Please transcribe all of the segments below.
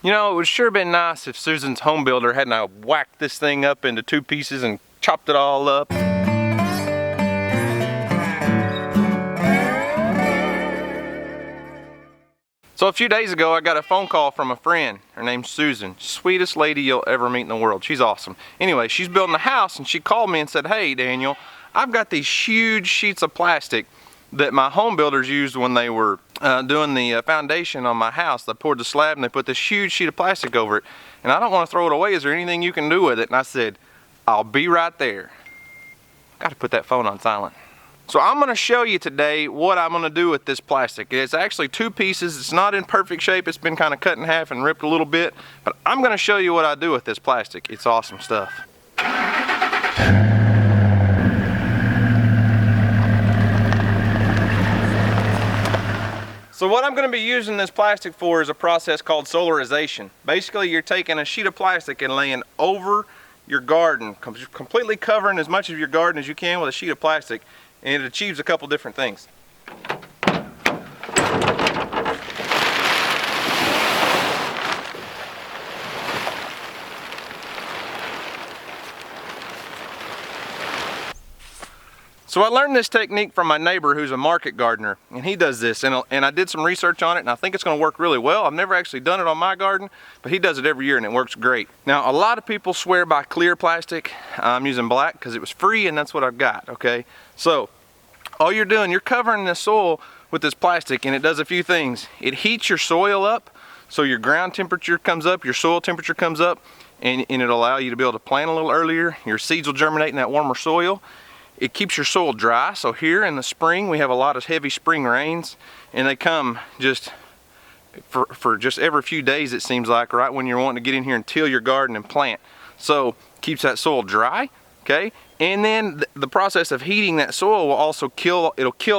You know, it would sure been nice if Susan's home builder hadn't whacked this thing up into 2 pieces and chopped it all up. So a few days ago I got a phone call from a friend. Her name's Susan. Sweetest lady you'll ever meet in the world. She's awesome. Anyway, she's building a house and she called me and said, "Hey Daniel, I've got these huge sheets of plastic that my home builders used when they were doing the foundation on my house. They poured the slab and they put this huge sheet of plastic over it. And I don't want to throw it away. Is there anything you can do with it?" And I said, "I'll be right there." Got to put that phone on silent. So I'm going to show you today what I'm going to do with this plastic. It's actually 2 pieces. It's not in perfect shape. It's been kind of cut in half and ripped a little bit. But I'm going to show you what I do with this plastic. It's awesome stuff. So what I'm going to be using this plastic for is a process called solarization. Basically, you're taking a sheet of plastic and laying over your garden, completely covering as much of your garden as you can with a sheet of plastic, and it achieves a couple different things. So I learned this technique from my neighbor who's a market gardener, and he does this, and I did some research on it, and I think it's going to work really well. I've never actually done it on my garden, but he does it every year and it works great. Now, a lot of people swear by clear plastic. I'm using black because it was free and that's what I've got, okay? So all you're doing, you're covering the soil with this plastic, and it does a few things. It heats your soil up, so your ground temperature comes up, your soil temperature comes up, and it'll allow you to be able to plant a little earlier. Your seeds will germinate in that warmer soil. It keeps your soil dry. So here in the spring we have a lot of heavy spring rains, and they come just for just every few days, it seems like, right when you're wanting to get in here and till your garden and plant. So keeps that soil dry, okay? And then the process of heating that soil will also kill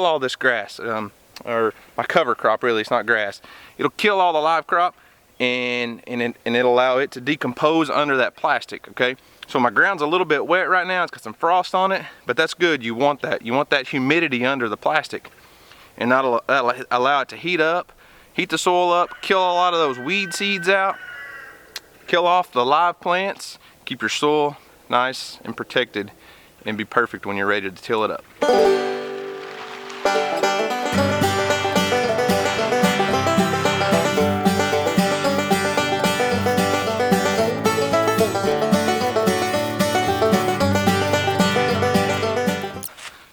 all this grass, or my cover crop, really, it's not grass. It'll kill all the live crop, and it'll allow it to decompose under that plastic, okay? So my ground's a little bit wet right now. It's got some frost on it, but that's good. You want that. You want that humidity under the plastic, and that'll allow it to heat up, heat the soil up, kill a lot of those weed seeds out, kill off the live plants, keep your soil nice and protected, and be perfect when you're ready to till it up.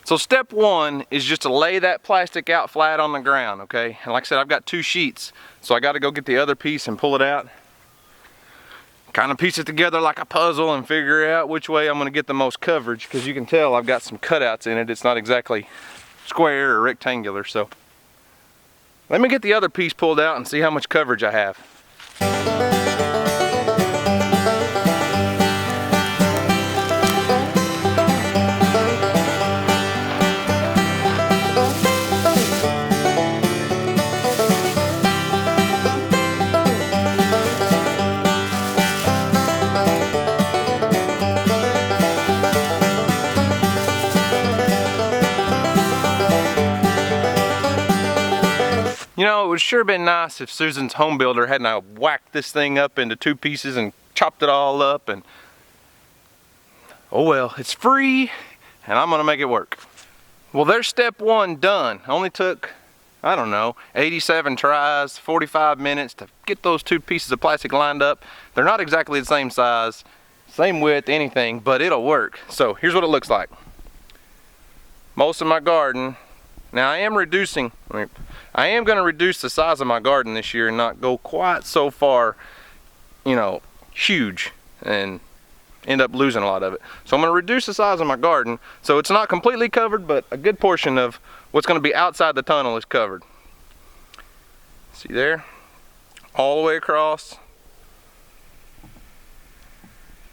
So step 1 is just to lay that plastic out flat on the ground, okay? And like I said, I've got 2 sheets, so I got to go get the other piece and pull it out. Kind of piece it together like a puzzle and figure out which way I'm going to get the most coverage, because you can tell I've got some cutouts in it. It's not exactly square or rectangular, so let me get the other piece pulled out and see how much coverage I have. You know, it would sure been nice if Susan's home builder hadn't whacked this thing up into 2 pieces and chopped it all up, and oh well, it's free and I'm gonna make it work. Well, there's step 1 done. Only took, I don't know, 87 tries, 45 minutes to get those 2 pieces of plastic lined up. They're not exactly the same size, same width, anything, but it'll work. So here's what it looks like. Most of my garden, now I am going to reduce the size of my garden this year and not go quite so far, you know, huge and end up losing a lot of it. So I'm going to reduce the size of my garden so it's not completely covered, but a good portion of what's going to be outside the tunnel is covered. See there? All the way across.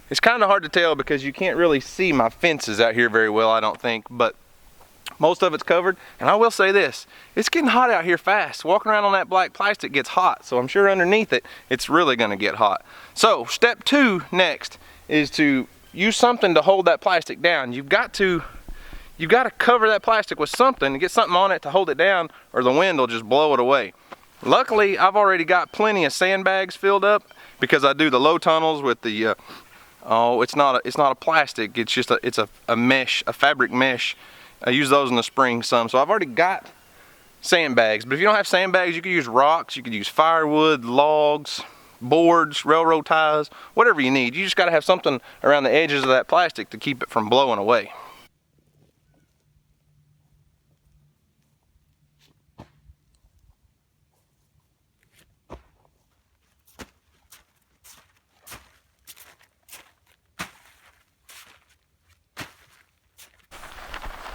It's kind of hard to tell because you can't really see my fences out here very well, I don't think, but most of it's covered. And I will say this, it's getting hot out here fast. Walking around on that black plastic gets hot, so I'm sure underneath it, it's really gonna get hot. So step 2 next is to use something to hold that plastic down. You've got to cover that plastic with something and get something on it to hold it down, or the wind will just blow it away. Luckily, I've already got plenty of sandbags filled up because I do the low tunnels with the, it's not a plastic, it's just a mesh, a fabric mesh. I use those in the spring some, so I've already got sandbags. But if you don't have sandbags, you can use rocks, you can use firewood, logs, boards, railroad ties, whatever you need. You just gotta have something around the edges of that plastic to keep it from blowing away.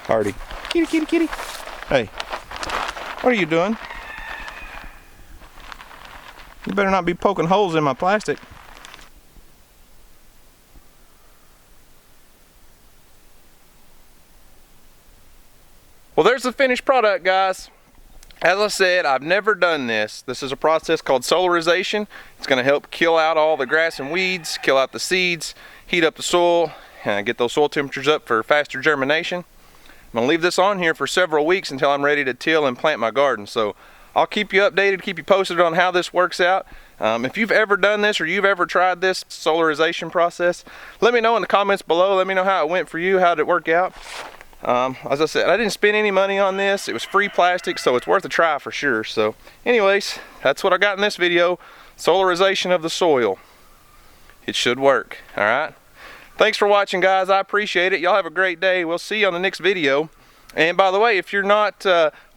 Hardy. Kitty, kitty, kitty. Hey, what are you doing? You better not be poking holes in my plastic. Well, there's the finished product, guys. As I said, I've never done this. This is a process called solarization. It's going to help kill out all the grass and weeds, kill out the seeds, heat up the soil, and get those soil temperatures up for faster germination. I'm going to leave this on here for several weeks until I'm ready to till and plant my garden. So I'll keep you updated, keep you posted on how this works out. If you've ever done this or you've ever tried this solarization process, let me know in the comments below. Let me know how it went for you, how did it work out. As I said, I didn't spend any money on this. It was free plastic, so it's worth a try for sure. So anyways, that's what I got in this video. Solarization of the soil. It should work, all right? Thanks for watching, guys. I appreciate it. Y'all have a great day. We'll see you on the next video. And by the way, if you're not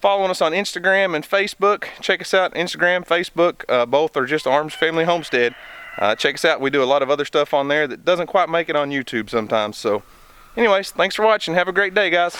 following us on Instagram and Facebook, check us out. Instagram, Facebook, both are just Arms Family Homestead. Check us out. We do a lot of other stuff on there that doesn't quite make it on YouTube sometimes. So anyways, thanks for watching. Have a great day, guys.